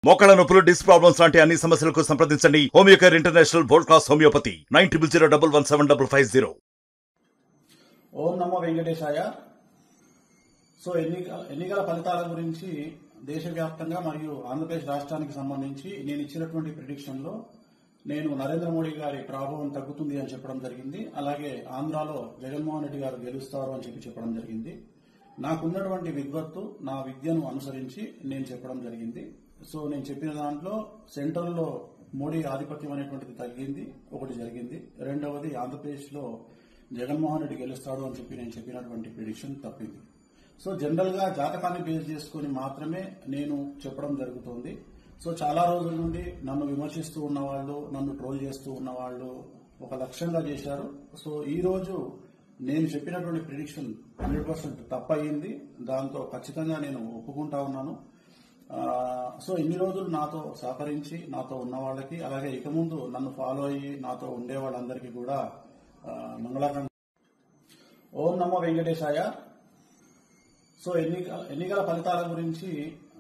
మోకాళ్ళ నొప్పులు, disc problems లాంటి అన్ని సమస్యలకు సంప్రదించండి. Homeocare international world class homeopathy 9001175550. ఓం నమో వెంకటేశాయ. సో ఎన్నికల ఫలితాల గురించి దేశవ్యాప్తంగా మరియు ఆంధ్రప్రదేశ్ రాష్ట్రానికి సంబంధించి నేను ఇచ్చినటువంటి ప్రిడిక్షన్ లో నేను నరేంద్ర మోడీ గారి ప్రభావం తగ్గుతుంది అని చెప్పడం జరిగింది. అలాగే ఆంధ్రాలో జగన్మోహన్ రెడ్డి గారు గెలుస్తారు అని చెప్పడం జరిగింది. నాకున్నటువంటి విద్వత్తు, నా విద్యను అనుసరించి నేను చెప్పడం జరిగింది. సో నేను చెప్పిన దాంట్లో సెంట్రల్లో మోడీ ఆధిపత్యం అనేటువంటిది తగ్గింది, ఒకటి జరిగింది. రెండవది ఆంధ్రప్రదేశ్ లో జగన్మోహన్ రెడ్డి గెలుస్తాడు అని నేను చెప్పినటువంటి ప్రిడిక్షన్ తప్పింది. సో జనరల్ గా జాతకాన్ని బేస్ చేసుకుని మాత్రమే నేను చెప్పడం జరుగుతోంది. సో చాలా రోజుల నుండి నన్ను విమర్శిస్తూ ఉన్నవాళ్లు, నన్ను ట్రోల్ చేస్తూ ఉన్నవాళ్లు ఒక లక్ష్యంగా చేశారు. సో ఈ రోజు నేను చెప్పినటువంటి ప్రిడిక్షన్ 100% తప్పయింది. దాంతో ఖచ్చితంగా నేను ఒప్పుకుంటా ఉన్నాను. సో ఇన్ని రోజులు నాతో సహకరించి నాతో ఉన్న వాళ్ళకి, అలాగే ఇక ముందు నన్ను ఫాలో అయ్యి నాతో ఉండే వాళ్ళందరికీ కూడా మంగళాకాంక్ష. ఓం నమో వెంకటేశాయ. సో ఎన్నికల ఫలితాల గురించి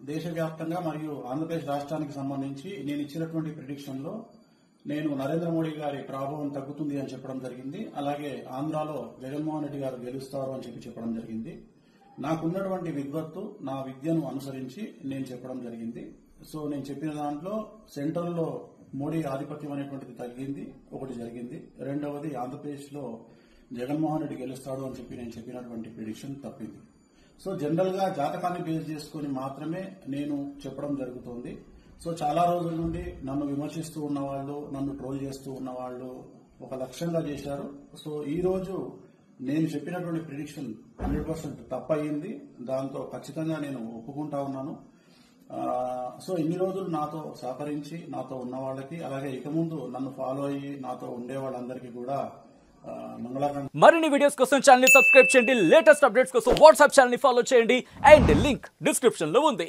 దేశవ్యాప్తంగా మరియు ఆంధ్రప్రదేశ్ రాష్ట్రానికి సంబంధించి నేను ఇచ్చినటువంటి ప్రిడిక్షన్ లో నేను నరేంద్ర మోడీ గారి ప్రభావం తగ్గుతుంది అని చెప్పడం జరిగింది. అలాగే ఆంధ్రాలో జగన్మోహన్ రెడ్డి గారు గెలుస్తారు అని చెప్పడం జరిగింది. నాకున్నటువంటి విద్వత్తు, నా విద్యను అనుసరించి నేను చెప్పడం జరిగింది. సో నేను చెప్పిన దాంట్లో సెంట్రల్లో మోడీ ఆధిపత్యం అనేటువంటిది తగ్గింది, ఒకటి జరిగింది. రెండవది ఆంధ్రప్రదేశ్ లో జగన్మోహన్ రెడ్డి గెలుస్తాడు అని నేను చెప్పినటువంటి ప్రిడిక్షన్ తప్పింది. సో జనరల్ గా జాతకాన్ని బేస్ చేసుకుని మాత్రమే నేను చెప్పడం జరుగుతోంది. సో చాలా రోజుల నుండి నన్ను విమర్శిస్తూ ఉన్నవాళ్లు, నన్ను ట్రోల్ చేస్తూ ఉన్నవాళ్లు ఒక లక్ష్యంగా చేశారు. సో ఈ రోజు నేను చెప్పినటువంటి ప్రిడిక్షన్ 100% తప్పయింది. దాంతో ఖచ్చితంగా నేను ఒప్పుకుంటా ఉన్నాను. సో ఇన్ని రోజులు నాతో సహకరించి నాతో ఉన్న వాళ్ళకి, అలాగే ఇక ముందు నన్ను ఫాలో అయ్యి నాతో ఉండే వాళ్ళందరికీ కూడా మంగళాకాంక్ష. మరిన్ని వీడియోస్ కోసం ఛానల్ ని సబ్స్క్రైబ్ చేయండి. లేటెస్ట్ అప్డేట్స్ కోసం వాట్సాప్ ఛానల్ ని ఫాలో చేయండి. అండ్ లింక్ డిస్క్రిప్షన్ లో ఉంది.